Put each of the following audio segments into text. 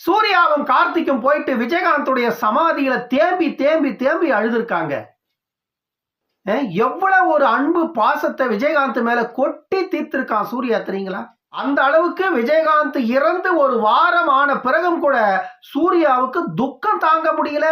சூர்யாவும் கார்த்திக்கும் போயிட்டு விஜயகாந்துடைய சமாதியில தேம்பி தேம்பி தேம்பி அழுதுருக்காங்க. எவ்வளவு ஒரு அன்பு பாசத்தை விஜயகாந்த் மேல கொட்டி தீர்த்திருக்கான் சூர்யா தெரியுங்களா? அந்த அளவுக்கு விஜயகாந்த் இறந்து ஒரு வாரம் ஆன பிறகும் கூட சூர்யாவுக்கு துக்கம் தாங்க முடியல.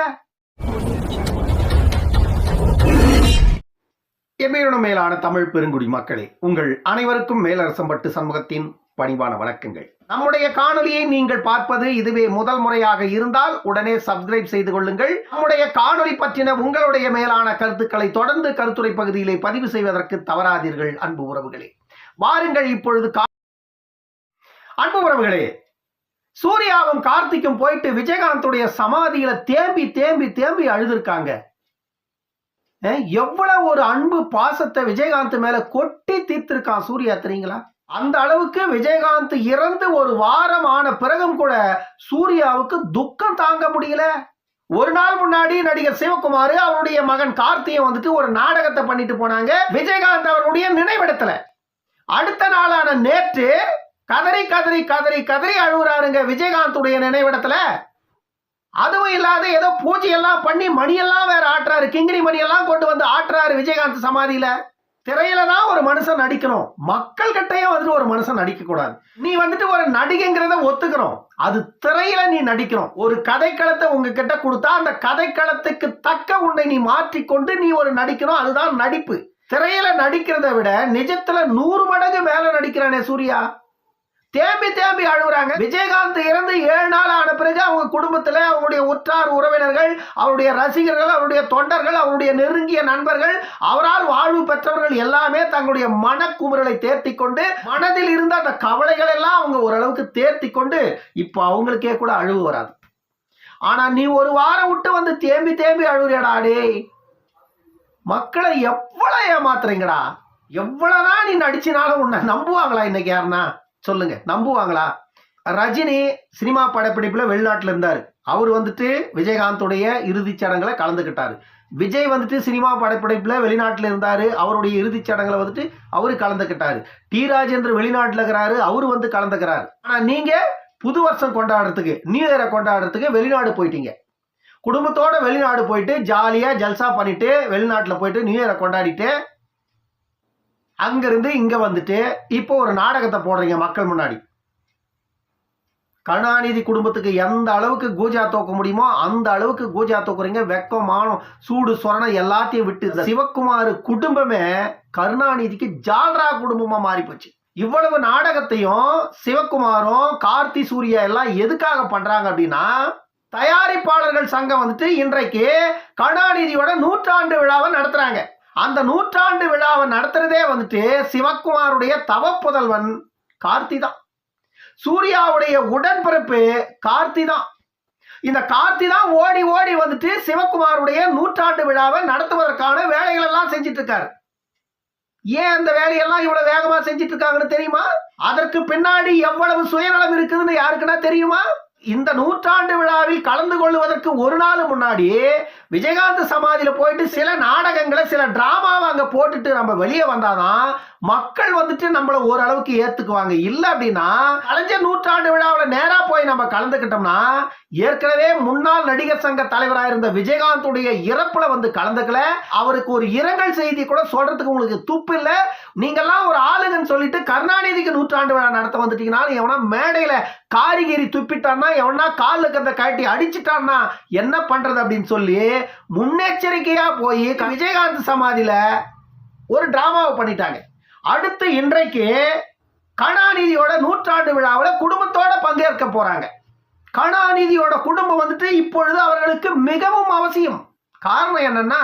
எம்மேலும் மேலான தமிழ் பெருங்குடி மக்களே, உங்கள் அனைவருக்கும் மேலரசம்பட்டு சண்முகத்தின் பணிவான வணக்கங்கள். நம்முடைய காணொலியை நீங்கள் பார்ப்பது இதுவே முதல் முறையாக இருந்தால் உடனே சப்ஸ்கிரைப் செய்து கொள்ளுங்கள். நம்முடைய காணொலி பற்றின உங்களுடைய மேலான கருத்துக்களை தொடர்ந்து கருத்துரை பகுதியிலே பதிவு செய்வதற்கு தவறாதீர்கள். அன்பு உறவுகளே, வாருங்கள் இப்பொழுது. அன்பு உறவுகளே, சூர்யாவும் கார்த்திக்கும் போயிட்டு விஜயகாந்துடைய சமாதியில தேம்பி தேம்பி தேம்பி அழுதுருக்காங்க. எவ்வளவு ஒரு அன்பு பாசத்தை விஜயகாந்த் மேல கொட்டி தீர்த்திருக்கான் சூர்யா தெரியுங்களா? அந்த அளவுக்கு விஜயகாந்த் இறந்து ஒரு வாரம் ஆன பிறகும் கூட சூர்யாவுக்கு துக்கம் தாங்க முடியல. ஒரு நாள் முன்னாடி நடிகர் சிவகுமார் அவருடைய மகன் கார்த்தியை வந்துட்டு ஒரு நாடகத்தை பண்ணிட்டு போனாங்க விஜயகாந்த் அவருடைய நினைவிடத்துல. அடுத்த நாளான நேற்று கதறி கதறி கதறி கதறி அழுகுறாருங்க விஜயகாந்துடைய நினைவிடத்துல. அதுவும் இல்லாத ஏதோ பூஜை எல்லாம் பண்ணி மணியெல்லாம் வேற ஆட்டுறாரு, கிங்கிணி மணியெல்லாம் கொண்டு வந்து ஆட்டுறாரு விஜயகாந்த் சமாதியில. திரையில தான் ஒரு மனுஷன் நடிக்கணும், மக்கள் கிட்டையும் வந்துட்டு ஒரு மனுஷன் நடிக்க கூடாது. நீ வந்துட்டு ஒரு நடிகைங்கிறத ஒத்துக்கணும், அது திரையில நீ நடிக்கணும். ஒரு கதைக்களத்தை உங்ககிட்ட கொடுத்தா அந்த கதைக்களத்துக்கு தக்க உன்னை நீ மாற்றிக்கொண்டு நீ ஒரு நடிக்கணும், அதுதான் நடிப்பு. திரையில நடிக்கிறத விட நிஜத்துல 100 மடங்கு மேல நடிக்கிறானே சூர்யா. தேம்பி தேம்பி அழுகுறாங்க. விஜயகாந்த் இறந்து 7 நாள் ஆன பிறகு அவங்க குடும்பத்துல அவருடைய உற்றார் உறவினர்கள், அவருடைய ரசிகர்கள், அவருடைய தொண்டர்கள், அவருடைய நெருங்கிய நண்பர்கள், அவரால் வாழ்வு பெற்றவர்கள் எல்லாமே தங்களுடைய மனக்குமுறலை தேர்த்தி கொண்டு, மனதில் இருந்த அந்த கவலைகள் எல்லாம் அவங்க ஓரளவுக்கு தேர்த்தி கொண்டு இப்போ அவங்களுக்கே கூட அழுவு வராது. ஆனா நீ ஒரு வாரம் விட்டு வந்து தேம்பி தேம்பி அழுகுறியடா. டே, மக்களை எவ்வளவு ஏமாத்துறீங்கடா. எவ்வளவுதான் நீ நடிச்சினாலும் உன்னை நம்புவாங்களா? இன்னைக்கு யாருன்னா சொல்லுங்க, நம்புவாங்களா? ரஜினி சினிமா படப்பிடிப்புல வெளிநாட்டுல இருந்தாரு. அவர் வந்துட்டு விஜயகாந்துடைய இறுதி சடங்குல கலந்துக்கிட்டாரு. விஜய் வந்துட்டு சினிமா படப்பிடிப்புல வெளிநாட்டுல இருந்தாரு, அவருடைய இறுதி சடங்குல வந்துட்டு அவரு கலந்துக்கிட்டாரு. டி ராஜேந்தர் வெளிநாட்டுல இருக்கிறாரு, அவரு வந்து கலந்துக்கிறாரு. ஆனா நீங்க புது வருஷம் கொண்டாடுறதுக்கு, நியூ இயரை கொண்டாடுறதுக்கு வெளிநாடு போயிட்டீங்க. குடும்பத்தோட வெளிநாடு போயிட்டு ஜாலியா ஜல்சா பண்ணிட்டு வெளிநாட்டுல போயிட்டு நியூ இயரை கொண்டாடிட்டு அங்கிருந்து இங்க வந்துட்டு இப்போ ஒரு நாடகத்தை போடுறீங்க மக்கள் முன்னாடி. கருணாநிதி குடும்பத்துக்கு எந்த அளவுக்கு கூஜா தோக்க முடியுமோ அந்த அளவுக்கு கூஜா தோக்குறீங்க. வெக்கம், மானம், சூடு, சொரணை எல்லாத்தையும் விட்டு சிவகுமார் குடும்பமே கருணாநிதிக்கு ஜால்ரா குடும்பமா மாறி போச்சு. இவ்வளவு நாடகத்தையும் சிவகுமாரும் கார்த்தி சூர்யா எல்லாம் எதுக்காக பண்றாங்க அப்படின்னா, தயாரிப்பாளர்கள் சங்கம் வந்துட்டு இன்றைக்கு கருணாநிதியோட 100ஆண்டு விழாவை நடத்துறாங்க. அந்த 100ஆண்டு விழாவை நடத்துறதே வந்துட்டு சிவகுமாருடைய தவப்புதல்வன் கார்த்தி தான். சூர்யாவுடைய உடன்பிறப்பு கார்த்தி தான். இந்த கார்த்தி தான் ஓடி ஓடி வந்துட்டு சிவகுமாருடைய 100ஆண்டு விழாவை நடத்துவதற்கான வேலைகள் எல்லாம் செஞ்சிட்டு இருக்காரு. ஏன் அந்த வேலையெல்லாம் இவ்வளவு வேகமா செஞ்சிட்டு இருக்காங்கன்னு தெரியுமா? அதற்கு பின்னாடி எவ்வளவு சுயநலம் இருக்குதுன்னு யாருக்குன்னா தெரியுமா? இந்த 100ஆண்டு விழாவில் கலந்து கொள்வதற்கு ஒரு நாள் முன்னாடி விஜயகாந்த் சமாதியில போயிட்டு சில நாடகங்களை, சில டிராமாவை அங்க போட்டுட்டு நம்ம வெளியே வந்தாதான் மக்கள் வந்துட்டு நம்மள ஓரளவுக்கு ஏத்துக்குவாங்க. இல்ல அப்படின்னா கலைஞர் 100ஆண்டு விழாவில் நேரா போய் நம்ம கலந்துக்கிட்டோம்னா, ஏற்கனவே முன்னாள் நடிகர் சங்க தலைவராக இருந்த விஜயகாந்துடைய இறப்புல வந்து கலந்துக்கல, அவருக்கு ஒரு இரங்கல் செய்தி கூட சொல்றதுக்கு உங்களுக்கு துப்பு இல்ல. நீங்கெல்லாம் ஒரு ஆளுங்கன்னு சொல்லிட்டு கருணாநிதிக்கு 100ஆண்டு விழா நடத்த வந்துட்டீங்கன்னா, எவனா மேடையில காரிகிரி துப்பிட்டான்னா, எவனா காலுக்கு அந்த கட்டி அடிச்சுட்டான்னா என்ன பண்றது அப்படின்னு சொல்லி முன்னெச்சரிக்கையா போய் விஜயகாந்த் சமாதியில ஒரு டிராமாவை பண்ணிட்டாங்க. அடுத்து இன்றைக்கு கருணாநிதியோட 100ஆண்டு விழாவில் குடும்பத்தோட பங்கேற்க போறாங்க. கருணாநிதியோட குடும்பம் வந்துட்டு இப்பொழுது அவர்களுக்கு மிகவும் அவசியம். காரணம் என்னன்னா,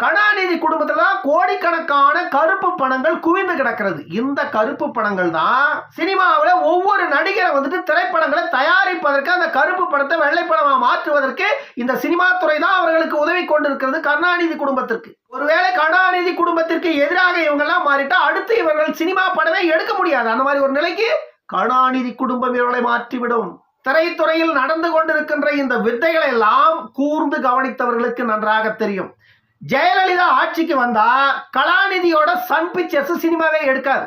கருணாநிதி குடும்பத்துல கோடிக்கணக்கான கருப்பு பணங்கள் குவிந்து கிடக்கிறது. இந்த கருப்பு பணங்கள் தான் சினிமாவில் ஒவ்வொரு நடிகரை வந்துட்டு திரைப்படங்களை தயாரிப்பதற்கு, அந்த கருப்பு பணத்தை வெள்ளை பணமா மாற்றுவதற்கு இந்த சினிமா துறை தான் அவர்களுக்கு உதவி கொண்டிருக்கிறது கருணாநிதி குடும்பத்திற்கு. ஒருவேளை கருணாநிதி குடும்பத்திற்கு எதிராக இவங்க எல்லாம் மாறிட்டா அடுத்து இவர்கள் சினிமா படமே எடுக்க முடியாது. அந்த மாதிரி ஒரு நிலைக்கு கருணாநிதி குடும்பம் இவர்களை மாற்றிவிடும். திரைத்துறையில் நடந்து கொண்டிருக்கின்ற இந்த வித்தைகளை எல்லாம் கூர்ந்து கவனித்தவர்களுக்கு நன்றாக தெரியும். ஜெயலலிதா ஆட்சிக்கு வந்தா கலாநிதியோட சன் பிக்சர்ஸ் சினிமாவே எடுக்காது.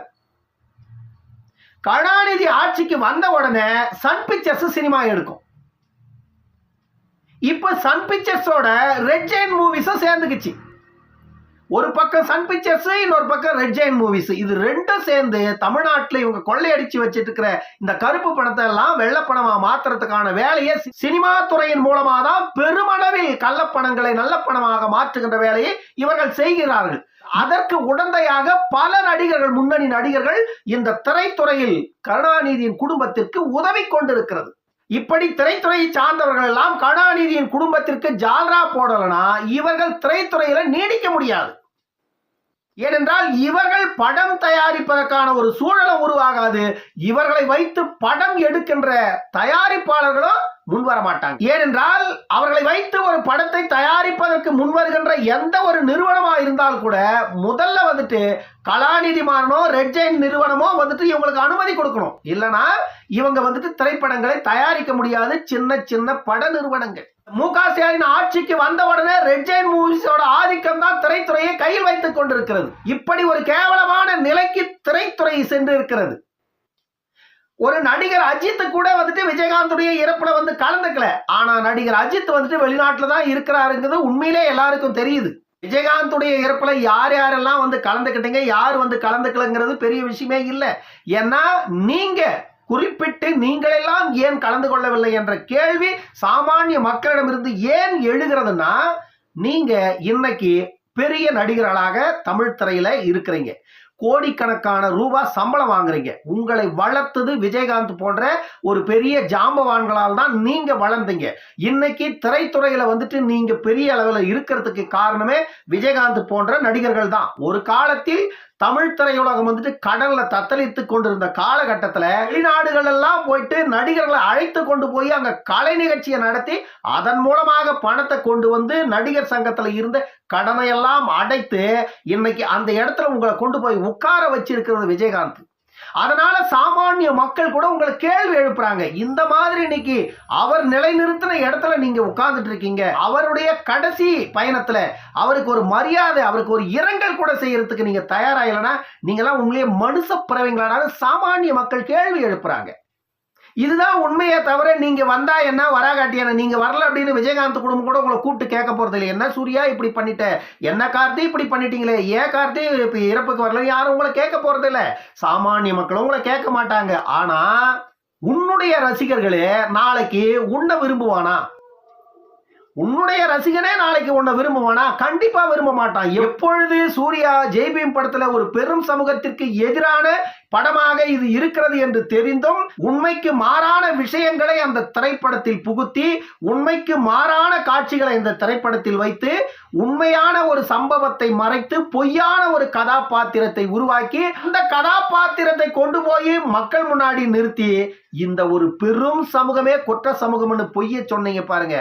கருணாநிதி ஆட்சிக்கு வந்த உடனே சன் பிக்சர்ஸ் சினிமா எடுக்கும். இப்ப சன் பிக்சர்ஸோட ரெட் ஜெயின் மூவிஸும் சேர்ந்துக்குச்சு. ஒரு பக்கம் சன் பிக்சர்ஸ், இன்னொரு பக்கம் ரெட் ஜெயின் மூவிஸ். இது ரெண்டும் சேர்ந்து தமிழ்நாட்டில் இவங்க கொள்ளையடிச்சு வச்சிட்டு இருக்கிற இந்த கருப்பு பணத்தை எல்லாம் வெள்ளப்பணமா மாத்துறதுக்கான வேலையை சினிமா துறையின் மூலமா தான் பெருமளவில் கள்ளப்பணங்களை நல்ல பணமாக மாற்றுகின்ற வேலையை இவர்கள் செய்கிறார்கள். அதற்கு உடந்தையாக பல நடிகர்கள், முன்னணி நடிகர்கள் இந்த திரைத்துறையில் கருணாநிதியின் குடும்பத்திற்கு உதவி கொண்டிருக்கிறது. இப்படி திரைத்துறையை சார்ந்தவர்கள் எல்லாம் கருணாநிதியின் குடும்பத்திற்கு ஜால்ரா போடலனா இவர்கள் திரைத்துறையில நீடிக்க முடியாது. ஏனென்றால் இவர்கள் படம் தயாரிப்பதற்கான ஒரு சூழலும் உருவாகாது. இவர்களை வைத்து படம் எடுக்கின்ற தயாரிப்பாளர்களும் முன்வர மாட்டாங்க. ஏனென்றால் அவர்களை வைத்து ஒரு படத்தை தயாரிப்பதற்கு முன்வருகின்ற எந்த ஒரு நிறுவனமா இருந்தால் கூட முதல்ல வந்துட்டு கலாநிதி மாறனோ ரெட் ஜெயின் நிறுவனமோ வந்துட்டு இவங்களுக்கு அனுமதி கொடுக்கணும். இல்லைன்னா இவங்க வந்துட்டு திரைப்படங்களை தயாரிக்க முடியாது. சின்ன சின்ன பட நிறுவனங்கள். மு.க. ஸ்டாலின் ஆட்சிக்கு வந்த உடனே ரெட் ஜெயின் மூவிஸோட ஆதிக்கம் தான் திரைத்துறையை கையில் வைத்துக் கொண்டிருக்கிறது. இப்படி ஒரு கேவலமான நிலைக்கு திரைத்துறை சென்று இருக்கிறது. ஒரு நடிகர் அஜித் கூட வந்துட்டு விஜயகாந்துடைய இறப்புல வந்து கலந்துக்கல. ஆனா நடிகர் அஜித் வந்துட்டு வெளிநாட்டுல தான் இருக்கிறாருங்கிறது உண்மையிலே எல்லாருக்கும் தெரியுது. விஜயகாந்துடைய இறப்புல யார் யாரெல்லாம் வந்து கலந்துக்கிட்டீங்க, யார் வந்து கலந்துக்கலங்கிறது பெரிய விஷயமே இல்லை. ஏன்னா நீங்க குறிப்பிட்டு நீங்களெல்லாம் ஏன் கலந்து கொள்ளவில்லை என்ற கேள்வி சாமானிய மக்களிடமிருந்து ஏன் எழுகிறதுனா, நீங்க இன்னைக்கு பெரிய நடிகர்களாக தமிழ் திரையில இருக்கிறீங்க. கோடிக்கணக்கான ரூபாய் சம்பளம் வாங்குறீங்க. உங்களை வளர்த்தது விஜயகாந்த் போன்ற ஒரு பெரிய ஜாம்பவான்களால் தான் நீங்க வளர்ந்தீங்க. இன்னைக்கு திரைத்துறையில வந்துட்டு நீங்க பெரிய அளவில் இருக்கிறதுக்கு காரணமே விஜயகாந்த் போன்ற நடிகர்கள் தான். ஒரு காலத்தில் தமிழ் திரையுலகம் வந்துட்டு கடல்ல தத்தளித்து கொண்டிருந்த காலகட்டத்தில் வெளிநாடுகள் எல்லாம் போயிட்டு நடிகர்களை அழைத்து கொண்டு போய் அங்க கலை நிகழ்ச்சியை நடத்தி அதன் மூலமாக பணத்தை கொண்டு வந்து நடிகர் சங்கத்துல இருந்த கடனை எல்லாம் அடைத்து இன்னைக்கு அந்த இடத்துல உங்களை கொண்டு போய் உட்கார வச்சிருக்கிறது விஜயகாந்த். அதனால சாமானிய மக்கள் கூட உங்களை கேள்வி எழுப்புறாங்க. இந்த மாதிரி இன்னைக்கு அவர் நிலைநிறுத்தின இடத்துல நீங்க உட்கார்ந்துட்டு இருக்கீங்க. அவருடைய கடைசி பயணத்துல அவருக்கு ஒரு மரியாதை, அவருக்கு ஒரு இரங்கல் கூட செய்யறதுக்கு நீங்க தயாராகலன்னா நீங்களாம் உங்களே மனுஷ பிறவிங்களான சாமானிய மக்கள் கேள்வி எழுப்புறாங்க. இதுதான் உண்மையே தவிர நீங்க வந்தா என்ன வராகாட்டியான நீங்க வரல அப்படின்னு விஜயகாந்த் குடும்பம் கூட உங்களை கூப்பிட்டு கேட்க போறது இல்லை. என்ன சூர்யா இப்படி பண்ணிட்ட, என்ன கார்த்தி இப்படி பண்ணிட்டீங்களே, ஏன் கார்த்தி இப்ப இறப்புக்கு வரல, யாரும் உங்களை கேட்க போறது இல்லை. சாமானிய மக்களும் உங்களை கேட்க மாட்டாங்க. ஆனா உன்னுடைய ரசிகர்களே நாளைக்கு உன்னை விரும்புவானா? உன்னுடைய ரசிகனே நாளைக்கு உன்னை விரும்புவானா? கண்டிப்பா விரும்ப மாட்டான். எப்பொழுது சூர்யா ஜெய்பீம் படத்துல ஒரு பெரும் சமூகத்திற்கு எதிரான படமாக இது இருக்கிறது என்று தெரிந்தும் உண்மைக்கு மாறான விஷயங்களை அந்த திரைப்படத்தில் புகுத்தி உண்மைக்கு மாறான காட்சிகளை இந்த திரைப்படத்தில் வைத்து உண்மையான ஒரு சம்பவத்தை மறைத்து பொய்யான ஒரு கதாபாத்திரத்தை உருவாக்கி அந்த கதாபாத்திரத்தை கொண்டு போய் மக்கள் முன்னாடி நிறுத்தி இந்த ஒரு பெரும் சமூகமே குற்ற சமூகம்னு பொய்ய சொன்னீங்க பாருங்க.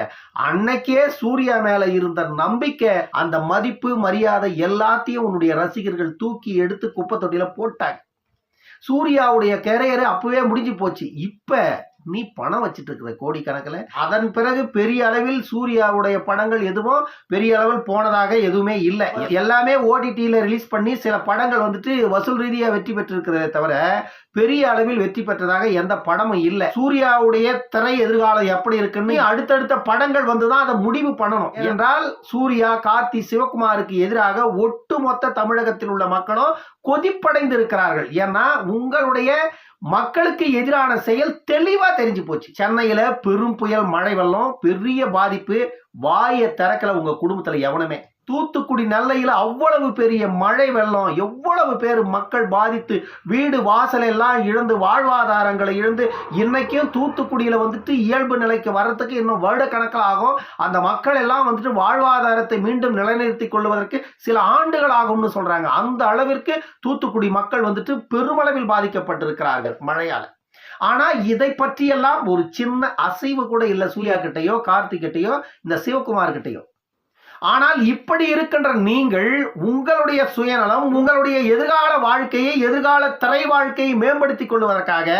அன்னைக்கே சூர்யா மேல இருந்த நம்பிக்கை, அந்த மதிப்பு, மரியாதை எல்லாத்தையும் உன்னுடைய ரசிகர்கள் தூக்கி எடுத்து குப்பை தொட்டியில போட்டாங்க. சூர்யாவுடைய கரியர் அப்பவே முடிஞ்சு போச்சு. இப்ப நீ பணம் வச்சிட்டு இருக்கிற கோடிக்கணக்கில். அதன் பிறகு பெரிய அளவில் சூர்யாவுடைய படங்கள் எதுவும் பெரிய அளவில் போனதாக எதுவுமே இல்லை. எல்லாமே ஓடிடியில ரிலீஸ் பண்ணி சில படங்கள் வந்துட்டு வசூல் ரீதியா வெற்றி பெற்றிருக்கிறதே தவிர பெரிய அளவில் வெற்றி பெற்றதாக எந்த படமும் இல்லை. சூர்யாவுடைய திரை எதிர்காலம் எப்படி இருக்குன்னு அடுத்தடுத்த படங்கள் வந்துதான் அதை முடிவு பண்ணணும். என்றால் சூர்யா, கார்த்தி, சிவகுமாருக்கு எதிராக ஒட்டுமொத்த தமிழகத்தில் உள்ள மக்களும் கொதிப்படைந்து இருக்கிறார்கள். ஏன்னா உங்களுடைய மக்களுக்கு எதிரான செயல் தெளிவா தெரிஞ்சு போச்சு. சென்னையில பெரும் புயல், மழை வெள்ளம், பெரிய பாதிப்பு, வாயை திறக்கல உங்க குடும்பத்துல எவனுமே. தூத்துக்குடி நெல்லையில அவ்வளவு பெரிய மழை வெள்ளம், எவ்வளவு பேர் மக்கள் பாதித்து வீடு வாசல் எல்லாம் இழந்து வாழ்வாதாரங்களை இழந்து இன்னைக்கும் தூத்துக்குடியில வந்துட்டு இயல்பு நிலைக்கு வர்றதுக்கு இன்னும் வருட கணக்கில் ஆகும். அந்த மக்கள் எல்லாம் வந்துட்டு வாழ்வாதாரத்தை மீண்டும் நிலைநிறுத்திக் கொள்வதற்கு சில ஆண்டுகள் ஆகும்னு சொல்றாங்க. அந்த அளவிற்கு தூத்துக்குடி மக்கள் வந்துட்டு பெருமளவில் பாதிக்கப்பட்டிருக்கிறார்கள் மழையால. ஆனா இதை பற்றியெல்லாம் ஒரு சின்ன அசைவு கூட இல்லை சூர்யா கிட்டையோ, கார்த்திக் கிட்டையோ, இந்த சிவகுமார் கிட்டையோ. ஆனால் இப்படி இருக்கின்ற நீங்கள் உங்களுடைய சுயநலம், உங்களுடைய எதிர்கால வாழ்க்கையை, எதிர்கால திரை வாழ்க்கையை மேம்படுத்திக் கொள்வதற்காக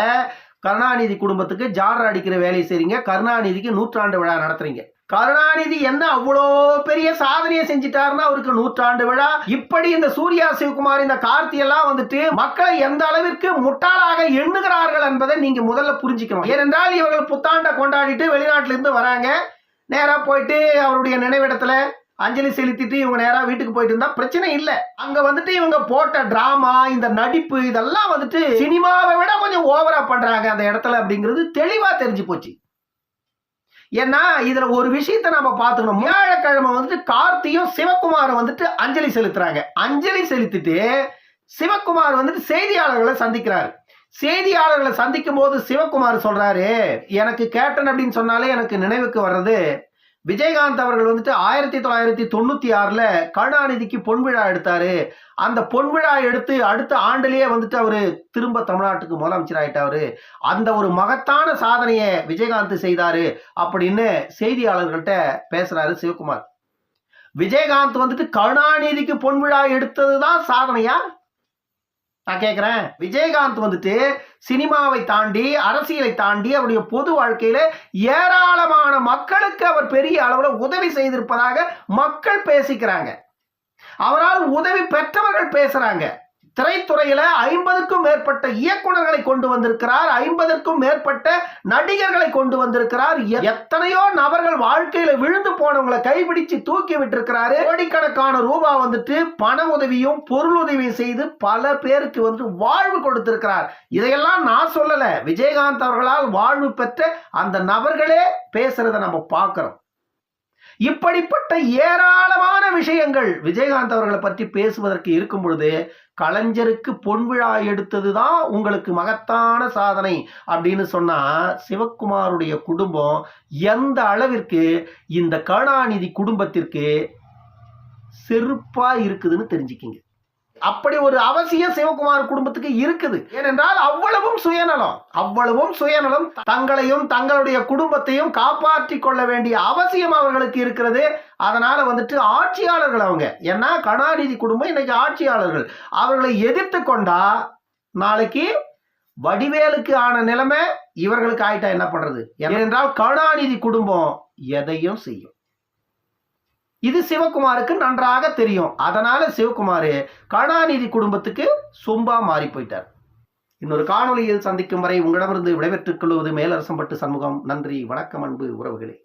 கருணாநிதி குடும்பத்துக்கு ஜாலரா அடிக்கிற வேலையை செய்றீங்க. கருணாநிதிக்கு 100ஆண்டு விழா நடத்துறீங்க. கருணாநிதி என்ன அவ்வளோ பெரிய சாதனையை செஞ்சிட்டாருன்னா அவருக்கு 100ஆண்டு விழா. இப்படி இந்த சூர்யா, சிவகுமார், இந்த கார்த்தி எல்லாம் வந்துட்டு மக்களை எந்த அளவிற்கு முட்டாளாக எண்ணுகிறார்கள் என்பதை நீங்க முதல்ல புரிஞ்சுக்கணும். ஏனென்றால் இவர்கள் புத்தாண்டை கொண்டாடிட்டு வெளிநாட்டில இருந்து வராங்க. நேரா போயிட்டு அவருடைய நினைவிடத்துல அஞ்சலி செலுத்திட்டு இவங்க நேரா வீட்டுக்கு போயிட்டு இருந்தா பிரச்சனை இல்ல. அங்க வந்துட்டு இவங்க போட்ட டிராமா, இந்த நடிப்பு இதெல்லாம் வந்துட்டு சினிமாவை விட கொஞ்சம் ஓவரா பண்றாங்க அந்த இடத்துல அப்படிங்கிறது தெளிவா தெரிஞ்சு போச்சு. ஏன்னா இதுல ஒரு விஷயத்தை நம்ம பார்த்துக்கணும். வியாழக்கிழமை வந்துட்டு கார்த்தியும் சிவகுமாரும் வந்துட்டு அஞ்சலி செலுத்துறாங்க. அஞ்சலி செலுத்திட்டு சிவகுமார் வந்துட்டு செய்தியாளர்களை சந்திக்கிறாரு. செய்தியாளர்களை சந்திக்கும் போது சிவகுமார் சொல்றாரு, எனக்கு கேப்டன் அப்படின்னு சொன்னாலே எனக்கு நினைவுக்கு வர்றது விஜயகாந்த் அவர்கள் வந்துட்டு 1996ல கருணாநிதிக்கு பொன்விழா எடுத்தாரு. அந்த பொன்விழா எடுத்து அடுத்த ஆண்டிலேயே வந்துட்டு அவரு திரும்ப தமிழ்நாட்டுக்கு முதலமைச்சர் ஆயிட்டாரு. அந்த ஒரு மகத்தான சாதனையை விஜயகாந்த் செய்தாரு அப்படின்னு செய்தியாளர்கள்ட்ட பேசுறாரு சிவகுமார். விஜயகாந்த் வந்துட்டு கருணாநிதிக்கு பொன்விழா எடுத்ததுதான் சாதனையா? நான் கேட்கிறேன். விஜயகாந்த் வந்துட்டு சினிமாவை தாண்டி அரசியலை தாண்டி அவருடைய பொது வாழ்க்கையில ஏராளமான மக்களுக்கு அவர் பெரிய அளவுல உதவி செய்திருப்பதாக மக்கள் பேசிக்கிறாங்க. அவரால் உதவி பெற்றவர்கள் பேசுறாங்க. திரைத்துறையில 50க்கும் மேற்பட்ட இயக்குநர்களை கொண்டு வந்திருக்கிறார். 50க்கும் மேற்பட்ட நடிகர்களை கொண்டு வந்திருக்கிறார். எத்தனையோ நபர்கள் வாழ்க்கையில விழுந்து போனவங்களை கைபிடிச்சு தூக்கி விட்டிருக்கிறாரு. கோடிக்கணக்கான ரூபாய் வந்துட்டு பண உதவியும் பொருள் உதவியும் செய்து பல பேருக்கு வந்து வாழ்வு கொடுத்திருக்கிறார். இதையெல்லாம் நான் சொல்லல, விஜயகாந்த் அவர்களால் வாழ்வு பெற்ற அந்த நபர்களே பேசுறதை நம்ம பார்க்கிறோம். இப்படிப்பட்ட ஏராளமான விஷயங்கள் விஜயகாந்த் அவர்களை பற்றி பேசுவதற்கு இருக்கும் பொழுது கலைஞருக்கு பொன்விழா எடுத்ததுதான் உங்களுக்கு மகத்தான சாதனை அப்படின்னு சொன்னா சிவகுமாருடைய குடும்பம் எந்த அளவிற்கு இந்த கருணாநிதி குடும்பத்திற்கு செருப்பா இருக்குதுன்னு தெரிஞ்சுக்கிங்க. அப்படி ஒரு அவசியம் சிவகுமார் குடும்பத்துக்கு இருக்குது. ஏனென்றால் அவ்வளவும் சுயநலம், தங்களையும் தங்களுடைய குடும்பத்தையும் காப்பாற்றிக் கொள்ள வேண்டிய அவசியம் அவர்களுக்கு இருக்கிறது. அதனால வந்துட்டு ஆட்சியாளர்கள் அவங்க, ஏன்னா கருணாநிதி குடும்பம் இன்னைக்கு ஆட்சியாளர்கள், அவர்களை எதிர்த்து கொண்டா நாளைக்கு வடிவேலுக்கு ஆன நிலைமை இவர்களுக்கு ஆயிட்டா என்ன பண்றது? ஏனென்றால் கருணாநிதி குடும்பம் எதையும் செய்யும். இது சிவகுமாருக்கு நன்றாக தெரியும். அதனால சிவகுமார் கருணாநிதி குடும்பத்துக்கு சொம்பா மாறி போயிட்டார். இன்னொரு காணொலியில் சந்திக்கும் வரை உங்களிடமிருந்து விடைபெற்றுக் கொள்வது மேலரசம்பட்டு சண்முகம். நன்றி, வணக்கம் அன்பு உறவுகளே.